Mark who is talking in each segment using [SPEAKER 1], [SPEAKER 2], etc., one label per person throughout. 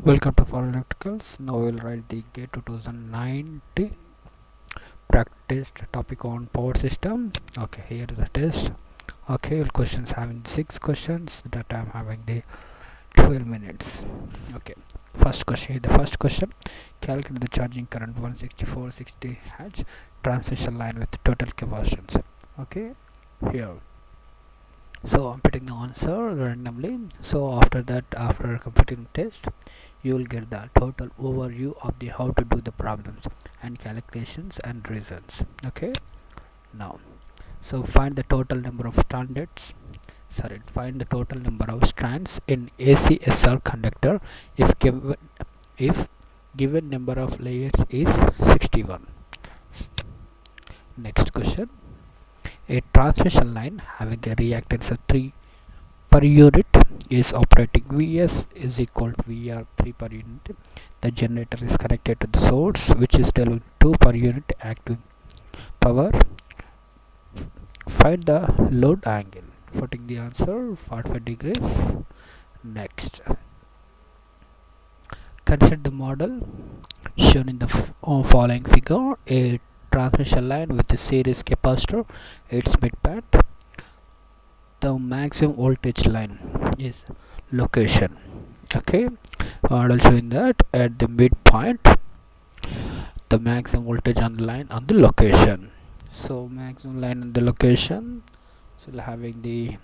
[SPEAKER 1] Welcome to For Electricals. Now we'll write the GATE 2090 practice topic on power system. Okay, here is the test. Okay, questions having 6 questions that I'm having the 12 minutes. Okay, first question. The first question: calculate the charging current 16460 Hz transmission line with total capacitance. Okay, here. So I'm putting the answer randomly. So after that, after completing test, you will get the total overview of the how to do the problems and calculations and reasons. Okay, now so find the total number of find the total number of strands in ACSR conductor if given number of layers is 61. Next question: a transmission line having a reactance of 3 per unit is operating. Vs is equal to Vr 3 per unit. The generator is connected to the source which is delivering 2 per unit active power. Find the load angle. Putting the answer 45 degrees. Next, consider the model shown in the following figure. A transmission line with a series capacitor, its midband. The maximum voltage line is location. Okay, model showing that at the midpoint the maximum voltage on the line on the location. So maximum line on the location, so having the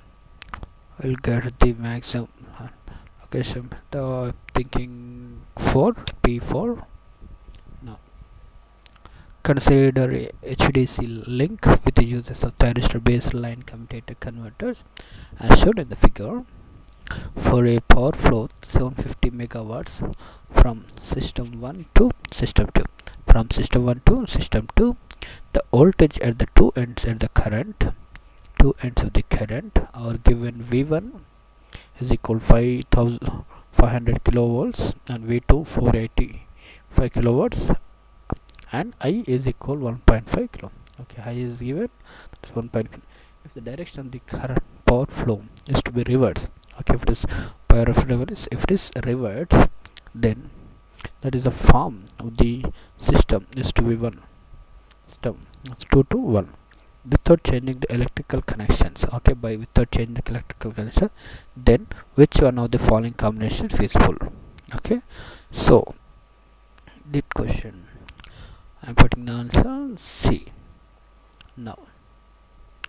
[SPEAKER 1] we'll get the maximum location, the thinking for P4. Now consider a HDC link with the uses of thyristor based line commutator converters as shown in the figure. For a power flow 750 megawatts from system 1 to system 2. From system 1 to system 2, the voltage at the two ends of the current are given. V1 is equal 5500 kilovolts and V2 485 kilowatts and I is equal 1.5 kilo. Okay, I is given, that's 1.5. If the direction of the current power flow is to be reversed, okay, if it is if it is reverse, then that is the form of the system is to be 1 system, it's 2 to 1 without changing the electrical connections. Okay, by without changing the electrical connection, then which one of the following combination is feasible? Okay, so the question I'm putting the answer C. Now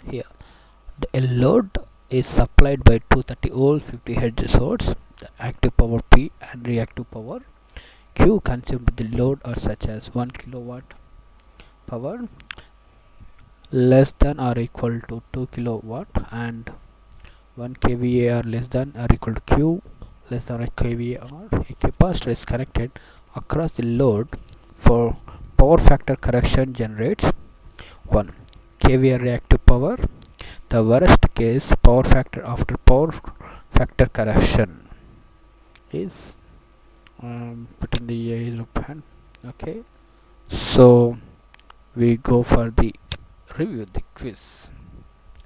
[SPEAKER 1] here the load is supplied by 230 volt 50 Hz source. The active power P and reactive power Q consumed by the load are such as 1 kilowatt power less than or equal to 2 kilowatt and 1 kVA are less than or equal to Q less than or kVA. A capacitor is connected across the load for power factor correction generates 1 kVA reactive power. The worst case power factor after power factor correction is putting the yellow pen. Okay, so we go for the review the quiz.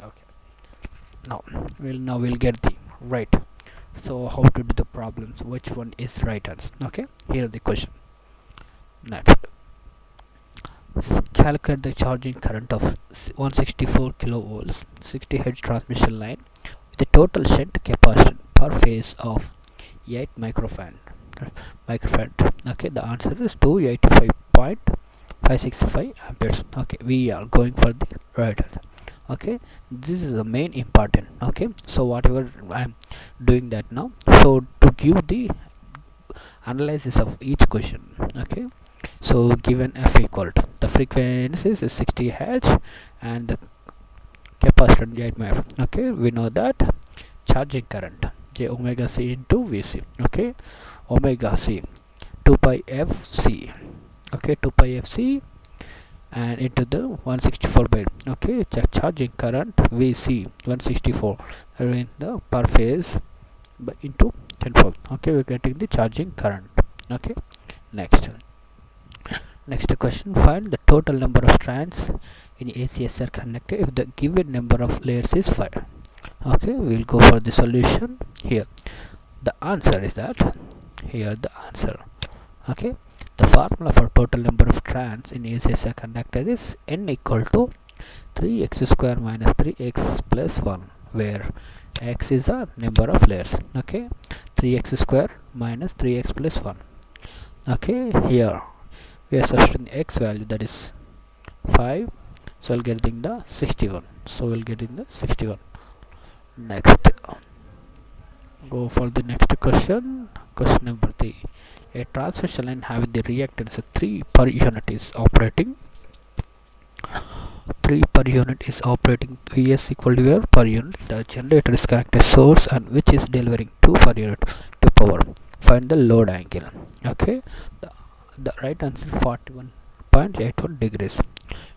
[SPEAKER 1] Okay, now we'll get the right. So how to do the problems, which one is right answer? Okay, here the question. Next, calculate the charging current of 164 kilovolts 60 Hz transmission line with a total shunt capacitance per phase of 8 microfarad. Okay, the answer is 285.565 amperes. Okay, we are going for the right answer. Okay, this is the main important. Okay, so whatever I'm doing that now, so to give the analysis of each question. Okay, so given f equal to the frequency is 60 Hz and the capacitance 8 microfarad. Okay, we know that charging current j omega c into Vc. Okay, omega c 2 pi fc. Okay, 2 pi fc and into the 164 by, okay, charging current Vc 164 in the per phase by into 10 volt. Okay, we're getting the charging current. Okay, next question: find the total number of strands in ACSR conductor if the given number of layers is 5. Okay, we'll go for the solution. Here the answer is that Here the answer. Okay, the formula for total number of strands in a conductor is n equal to 3x square minus 3x plus 1, where x is a number of layers. Okay, 3x square minus 3x plus 1. Okay, here we are substituting x value, that is 5, so we'll get in the 61. So we'll get in the 61. Next, go for the next question. Question number 3. A transmission line having the reactance 3 per unit is operating. 3 per unit is operating. Vs equal to per unit. The generator is connected source and which is delivering 2 per unit to power. Find the load angle. Okay, the right answer 41.81 degrees.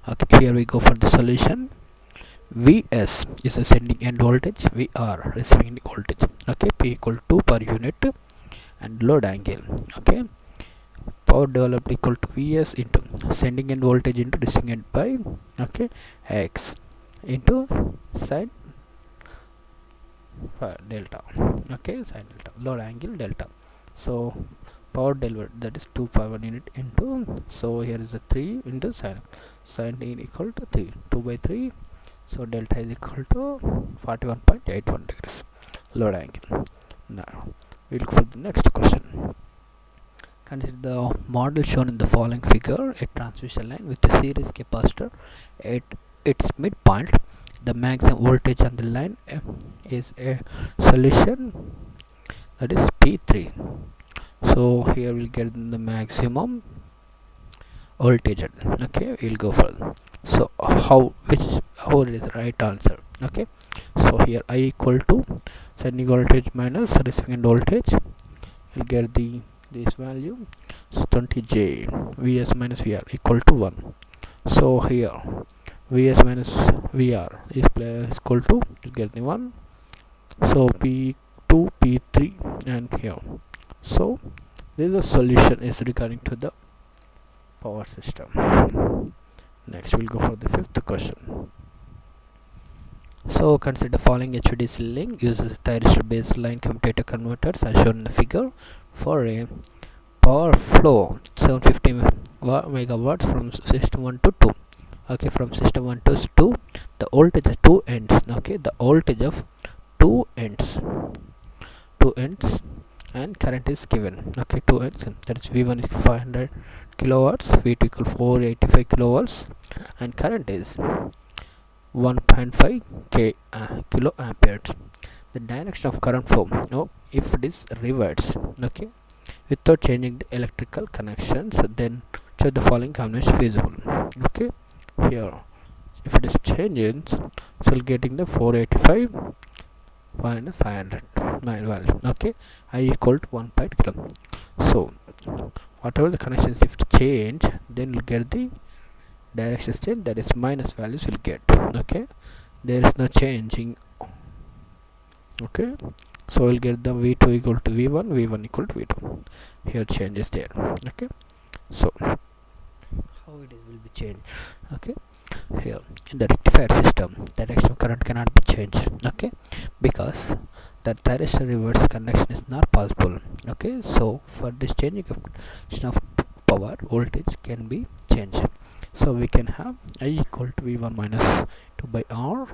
[SPEAKER 1] Okay, here we go for the solution. Vs is a sending end voltage, Vr receiving end voltage. Okay, P equal to 2 per unit and load angle. Okay, power developed equal to Vs into sending end voltage into receiving end by, okay, X into sine delta. Okay, sine delta, load angle delta. So power delivered, that is 2 power unit into, so here is a 3 into sine equal to 3, 2 by 3. So delta is equal to 41.81 degrees load angle. Now we look for the next question. Consider the model shown in the following figure. A transmission line with a series capacitor at its midpoint. The maximum voltage on the line is a solution, that is P3. So here we'll get the maximum voltage. Okay, we'll go for, so how is the right answer. Okay, so here I equal to sending voltage minus receiving end voltage, you'll get this value, so 20J Vs minus Vr equal to 1. So here Vs minus Vr is equal to, you'll get the 1. So P2 P3 and here, so this is a solution is regarding to the power system. Next we'll go for the fifth question. So consider the following HVDC link uses thyristor based line commutator converters as shown in the figure for a power flow 750 megawatts from system 1 to 2. Okay, from system 1 to 2, the voltage of 2 ends. Okay, the voltage of 2 ends and current is given. Okay, 2 ends, that is V1 is 500 kilowatts, V2 equal 485 kilowatts, and current is 1.5 kilo amperes. The direction of current flow, if it is reversed, okay, without changing the electrical connections, then check the following combination feasible. Okay, here if it is changing, so getting the 485 minus 500 value. Okay, I equal to 1.0 kilo. So whatever the connections if change, then you'll get the directions change, that is minus values will get. Okay, there is no changing. Okay, so we'll get the V2 equal to V1, V1 equal to V2. Here change is there. Okay, so how it is will be changed. Okay, here in the rectifier system, direction of current cannot be changed. Okay, because the thyristor reverse connection is not possible. Okay, so for this changing of power, voltage can be changed. So we can have I equal to V1 minus 2 by R,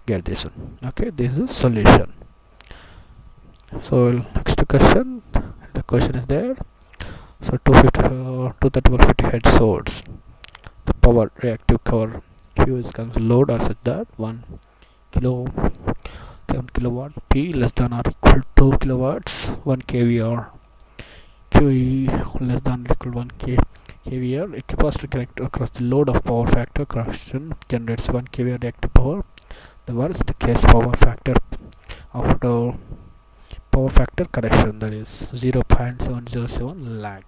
[SPEAKER 1] get this one. Okay, this is solution. So next question, the question is there. So 230 head source, the power reactive cover Q is load are such that 1 kilowatt, P less than or equal to kilowatts, 1 kVAr, Q less than or equal to 1 kVAr. A capacitor connected across the load of power factor correction generates 1 kVAr reactive power. The worst case power factor after power factor correction, that is 0.707 lag.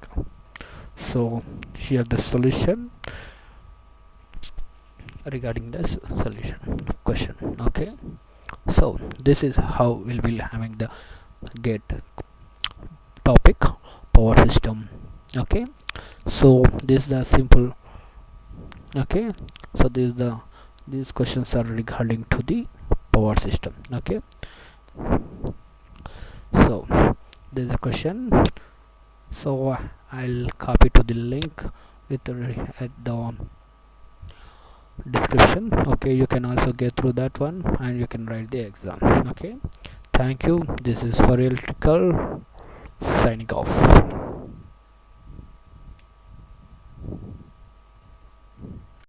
[SPEAKER 1] So here the solution regarding this solution question. Okay, so this is how we'll be having the get topic power system. Okay, so this is the simple. Okay, so these questions are regarding to the power system. Okay, so there's a question, So I'll copy to the link with at the description. Okay, you can also get through that one and you can write the exam. Okay, thank you. This is for electrical signing off.